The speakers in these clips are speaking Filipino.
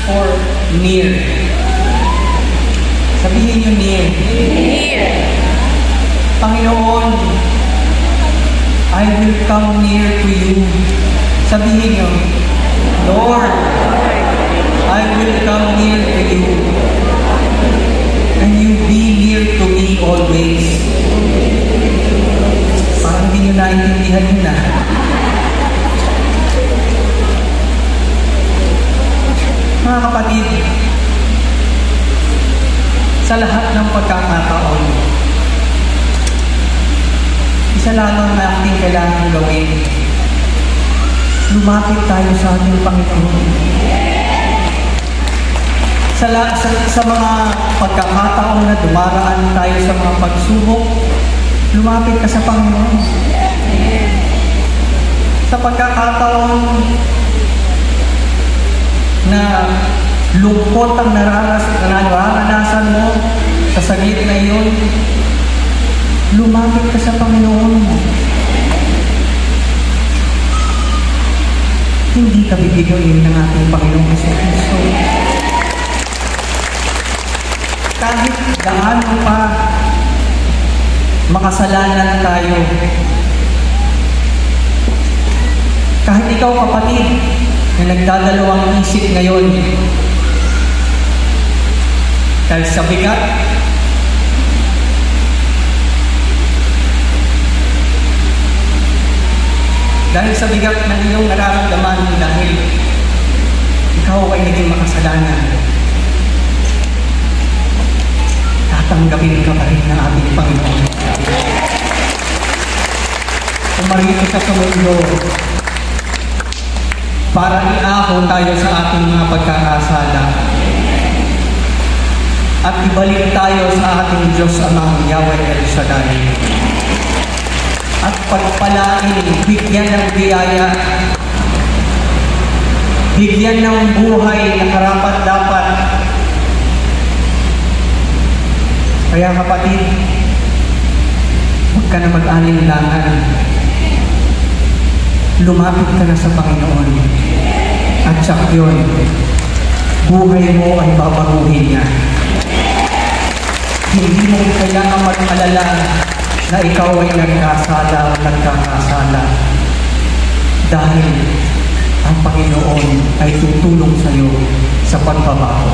for near. Sabihin niyo near. Near. Panginoon, I will come near to you. Sabihin niyo, Lord, I will come near to you. And you be near to me always. Parang hindi nyo naintindihan yun na. Mga kapatid, sa lahat ng pagkakataon, isa lamang na ating kailangan gawin, lumapit tayo sa ating Panginoon. Sa mga pagkakataon na dumaraan tayo sa mga pagsubok, lumapit ka sa Panginoon. Sa pagkakataon na lungkot ang nararanasan mo sa saglit na iyon, lumapit ka sa Panginoon. Hindi ka bibigyan ng ating Panginoong Jesucristo. Kahit gaano pa makasalanan tayo, kahit ikaw kapatid na nagdadalawang isip ngayon dahil sa bigat, ng iyong nararamdaman dahil ikaw ay naging makasalanan, tatanggapin ka pa rin ng ating Panginoon. Pumarito ka sa mundo para iahon tayo sa ating mga pagkakasala at ibalik tayo sa ating Diyos Amang Yahweh El Shaddai at pagpalain, bigyan ng biyaya, bigyan ng buhay na karapat-dapat. Kaya kapatid, huwag ka na mag-alinlangan. Lumapit ka na sa Panginoon. At siya yun, buhay mo ay babaguhin niya. Hindi mo kailangan mag-alala na ikaw ay nagkasala o nagkakasala. Dahil ang Panginoon ay tutulong sa iyo sa pagbabago.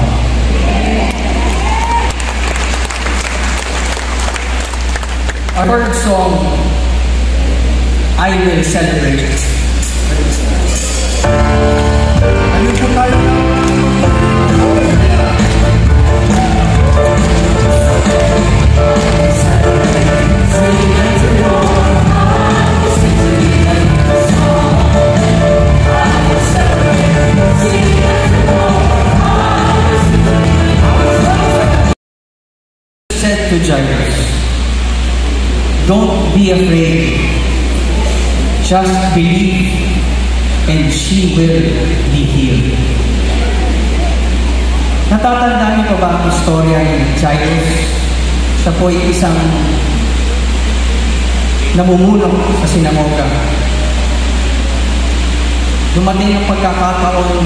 Our third song, I Will Celebrate. Ayun po tayo na. Said to Jairus, don't be afraid. Just believe and she will be healed. Natatandaan niyo ba ang istorya ni Jairus? Siya po ay isang namumulong sa sinagoga. Dumating ang pagkakataon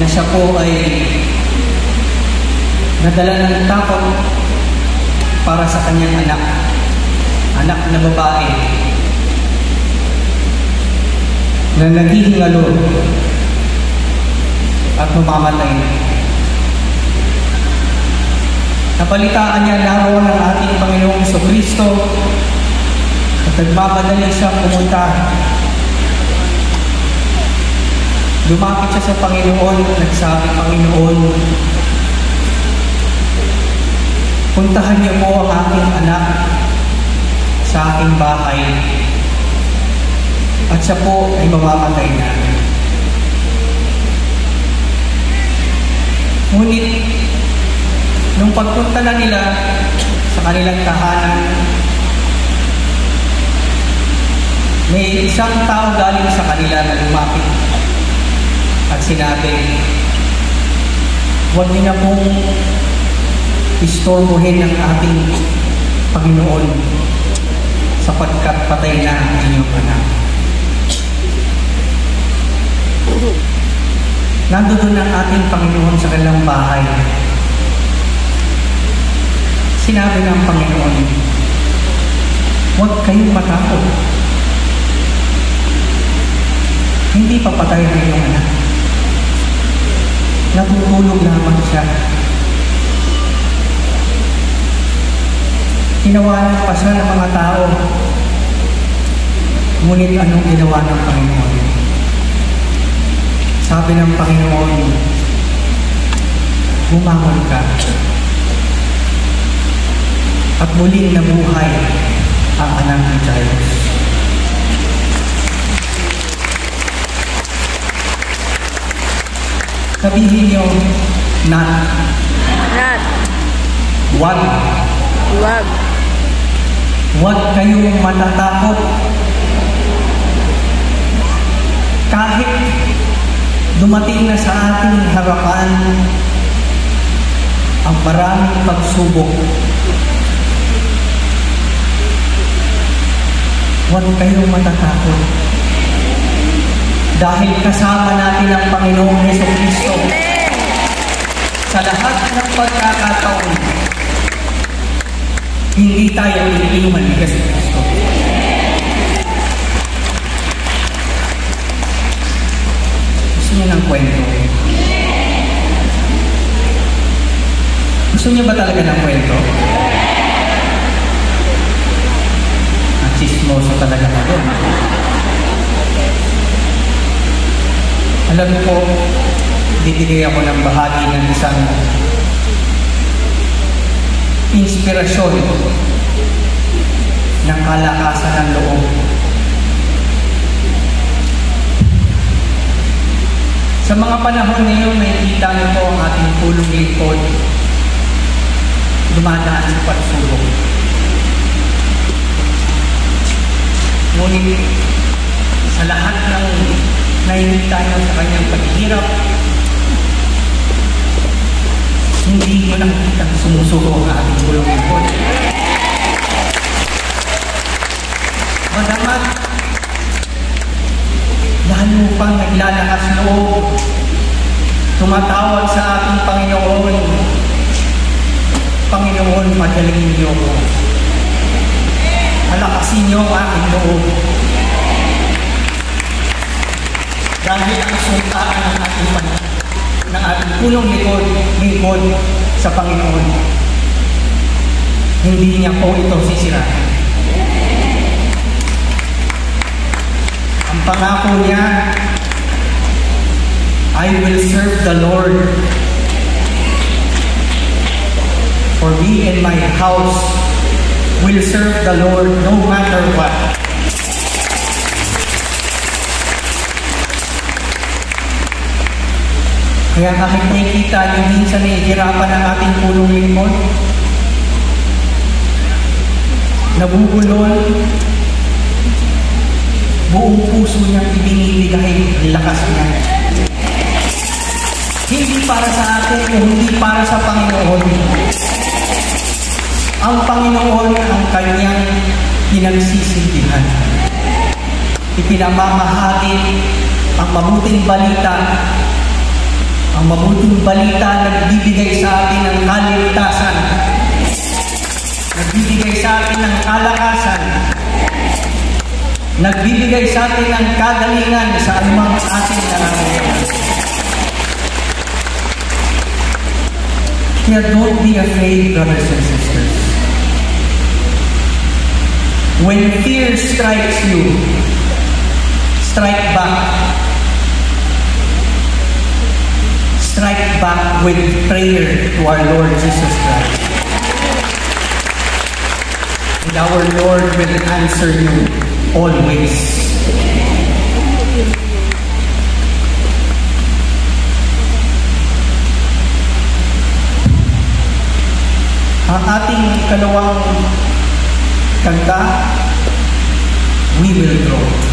na siya po ay nadala ng takot para sa kanyang anak na babae na naghihingalo at mamamatay. Napalitaan niya naroon ng ating Panginoong Jesucristo at nagmamadali siyang pumunta. Lumapit siya sa Panginoon at nagsabi, Panginoon, puntahan niyo po ang aking anak sa aking bahay at siya po ay mamamatay na. Ngunit, nung pagpunta na nila sa kanilang tahanan, may isang tao galing sa kanila na lumapit at sinabi, huwag niyo na pong istorbohin ng ating Panginoon sapagkat patay na ang inyong anak. nandoon ang ating Panginoon sa kanilang bahay. Sinabi ng Panginoon, huwag kayong matakot. Hindi papatay ang iyong anak. Natutulog lamang siya. Tinawanan pa siya ng mga tao. Ngunit anong ginawa ng Panginoon? Sabi ng Panginoon, bumangon ka. At muling nabuhay ang anak ni Jairus. Sabihin niyo, not. Wag. Huwag kayong matatakot. Kahit dumating na sa ating harapan ang maraming pagsubok, huwag kayong matatakot. Dahil kasama natin ang Panginoong Jesucristo sa lahat ng pagkakataon. Hindi tayo iniinuman ni Jesucristo. Gusto niyo ng kwento? Gusto niyo ba talaga ng kwento? Chismoso talaga na doon. Alam mo po, bibigay ako ng bahagi ng isang inspirasyon ng kalakasan ng loob. Sa mga panahon ngayon, nakikita niyo po ang ating pulong lingkod dumadaan sa pagsubok. Ngunit sa lahat ng nakikita niyo sa kanyang paghihirap, hindi mo nakikita sumusuko ang ating pulong lingkod. Bagamat lalo pang naglalakas loob, tumatawag sa ating Panginoon, Panginoon, padalhin niyo ko. Palakasin niyo ang aking loob. Dahil ang sultaan ng ating pulong lingkod sa Panginoon, hindi niya po ito sisirain. Ang pangako niya, I will serve the Lord. For me and my house will serve the Lord no matter what. Kaya kahit nakikita niyo minsan nahihirapan ang ating pulong lingkod, nabubulol, buong puso niyang ibinibigay ang lakas niya. Hindi para sa atin o hindi para sa Panginoon. Ang Panginoon ang kanyang pinagsisilbihan. Ipinamamahagi ang mabuting balita. Ang mabuting balita nagbibigay sa atin ng kaligtasan. Nagbibigay sa atin ng kalakasan. Nagbibigay sa atin ng kagalingan sa anumang ating nararamdaman. Kaya don't be afraid, brothers and sisters. When fear strikes you, strike back. Strike back with prayer to our Lord Jesus Christ. And our Lord will answer you always. Ang ating ikalawang kanta, We Will Grow.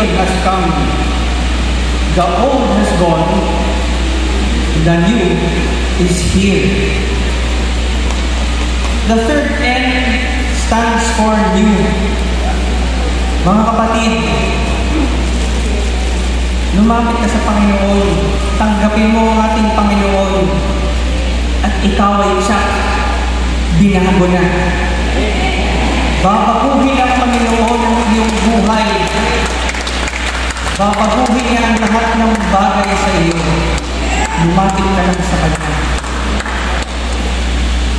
generation has come. The old has gone. The new is here. The third N stands for new. Mga kapatid, lumapit ka sa Panginoon, tanggapin mo ang ating Panginoon, at ikaw ay siya, binago na. Babaguhin ang Panginoon ang iyong buhay. Babaguhin niya ang lahat ng bagay sa iyo. Lumapit ka lang sa Kanya.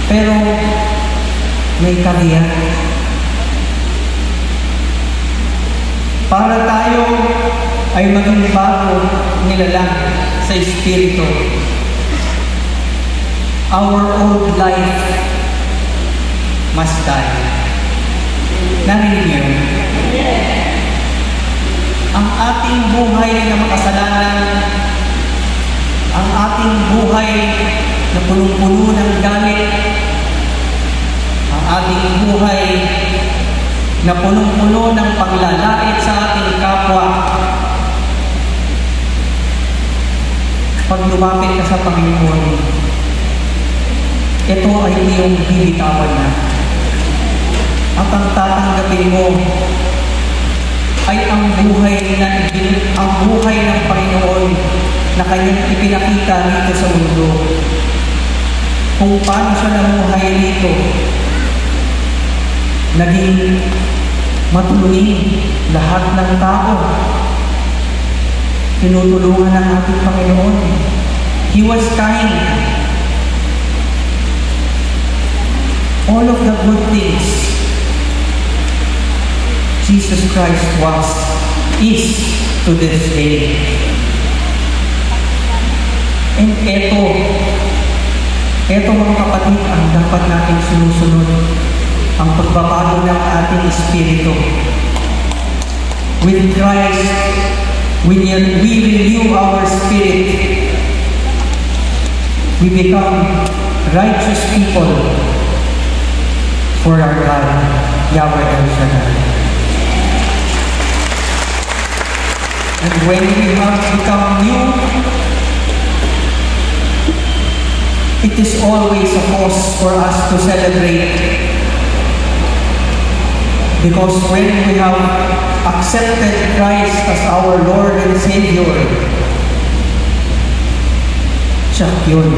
Pero, may kariya. Para tayo ay maging bago nilalang sa Espiritu. Our old life must die. Narinig niyo? Ang ating buhay na makasalanan, ang ating buhay na punong-puno ng galit, ang ating buhay na punong-puno ng paglalait sa ating kapwa. Pag lumapit ka sa Panginoon, ito ay iyong bibitawan na. At ang tatanggapin mo ay ang buhay ng Panginoon na Kanyang ipinakita dito sa mundo. Kung paano siya namuhay dito, naging matulungin lahat ng tao. Tinutulungan ng ating Panginoon. He was kind. All of the good things Jesus Christ is to this day. And ito mga kapatid, ang dapat natin sinusunod, ang pagbabago ng ating espiritu. With Christ, we renew our spirit. We become righteous people for our God, Yahweh El Shaddai. And when we have become new, it is always a cause for us to celebrate. Because when we have accepted Christ as our Lord and Savior, siya yun.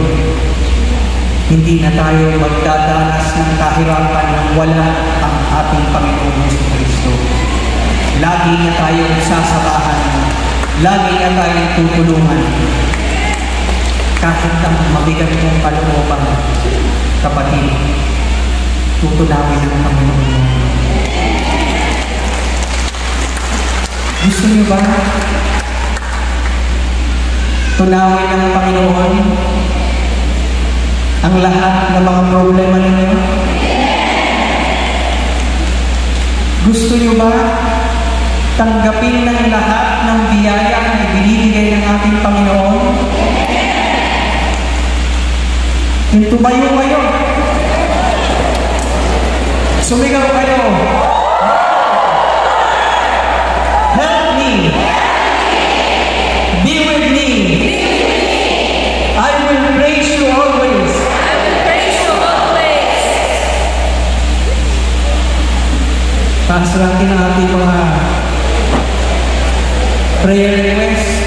Hindi na tayo magdadanas ng kahirapan nang wala ang ating Panginoon Jesucristo. Lagi niya tayong sasamahan. Lagi niya tayong tutulungan. Kahit ang mabigat mong kalooban, kapatid, tutunawin ng Panginoon mo. Gusto niyo ba tunawin ng Panginoon ang lahat ng mga problema ninyo? Gusto niyo ba tanggapin ng lahat ng biyaya na ibinibigay ng ating Panginoon? Tumayo kayo. Sumigaw kayo. Help me. Be with me. I will praise you always. Taas natin ang ating mga prayer request.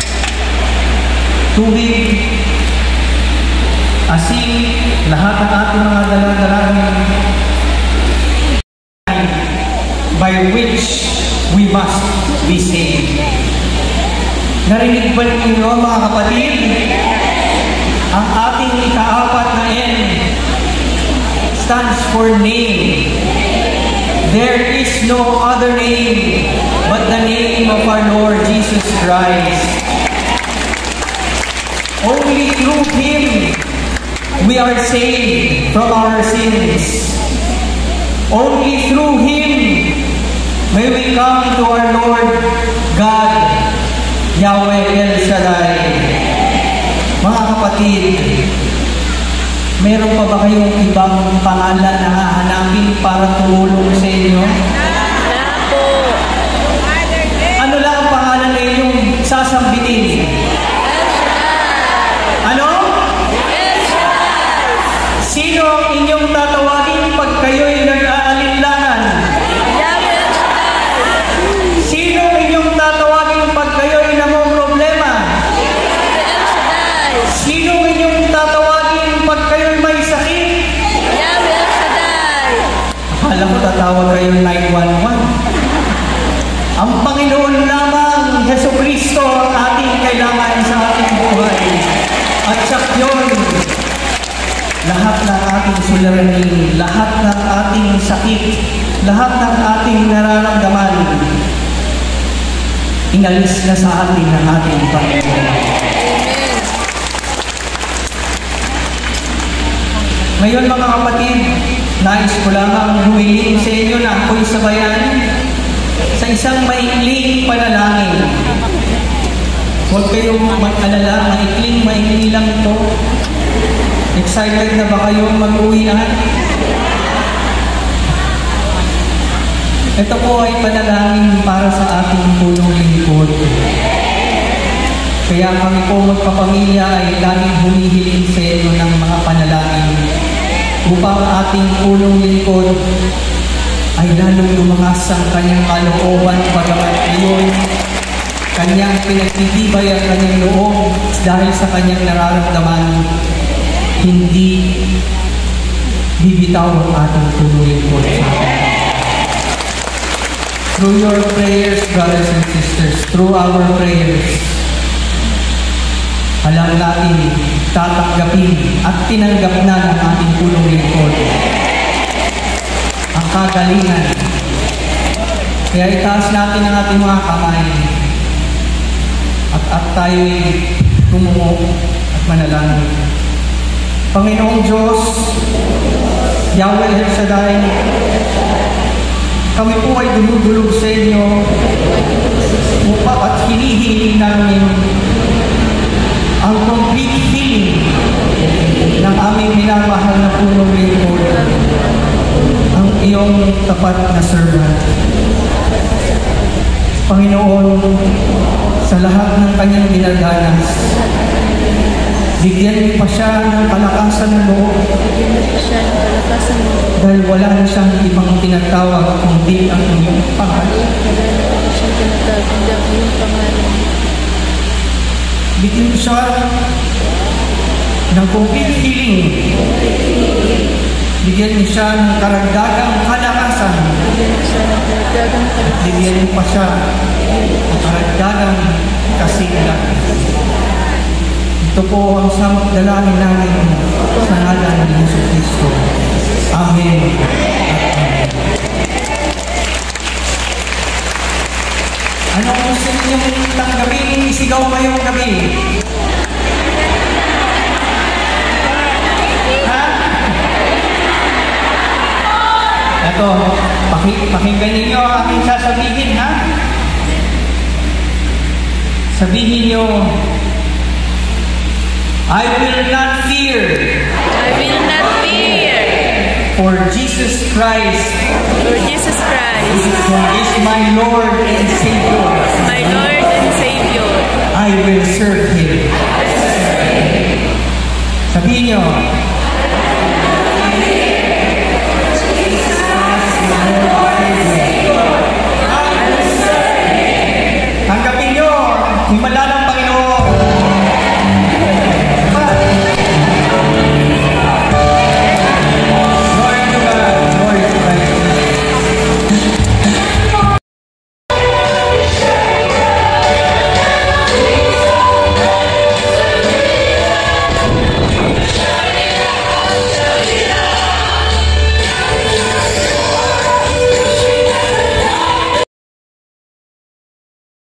Tubig, asin, lahat ng ating mga dala-dalahin by which we must be saved. Narinig ba ninyo mga kapatid? Ang ating ikaapat na N stands for name. There is no other name but the name of our Lord Jesus Christ. Only through Him we are saved from our sins. Only through Him may we come to our Lord God, Yahweh El Shaddai. Mga kapatid, meron pa ba kayong ibang pangalan na hahanapin para tumulong sa inyo? Ano lang ang pangalan Panginoon lamang Jesucristo ang ating kailangan sa ating buhay. At siya yun, lahat ng ating suliranin, lahat ng ating sakit, lahat ng ating nararamdaman, inalis na sa atin ng ating Panginoon. Ngayon mga kapatid, nais ko lamang humiling sa inyo na ako'y sabayan sa isang maikling panalangin. Huwag kayong mag-alala, maikling lang ito. Excited na ba kayong mag-uwian? Ito po ay panalangin para sa ating punong lingkod. Kaya kami po magpapamilya ay laging humihiling sa inyo ng mga panalangin upang ating punong lingkod ay lalong lumakas ang kanyang kalooban pagamat ngayon kanyang pinagtitibay ang kanyang loob dahil sa kanyang nararamdaman, hindi bibitaw ang ating punong lingkod sa atin. Through your prayers, brothers and sisters, through our prayers, alam natin, tatanggapin at tinanggap na ng ating punong lingkod ang kagalingan. Kaya itaas natin ang ating mga kamay at tayo'y tumungo at manalangin. Panginoong Diyos, Yahweh El Shaddai, kami po ay dumudulog sa inyo upang at hinihiling namin ang complete healing ng aming minamahal na punong lingkod, ang iyong tapat na servant. Panginoon, sa lahat ng kanyang dinadanas, bigyan niyo pa siya ng kalakasan ng loob. Dahil wala na siyang ibang tinatawag kundi ang iyong pangalan. Bigyan siya ng complete healing. Bigyan niyo siya ng karagdagang kalakasan. Bigyan niyo pa siya ng karagdagang kasiyahan. Ito po ang samot dalangin namin sa ngalan ng Jesucristo. Amen. Anong gusto ninyong tanggapin? Isigaw ngayong gabi. Ha? Ito, pakinggan ninyo ang aking sasabihin, ha? Sabihin niyo, I will not fear. I will not fear. For Jesus Christ. For Jesus Christ is my Lord and Savior. My Lord and Savior. I will serve Him. Sabihin niyo,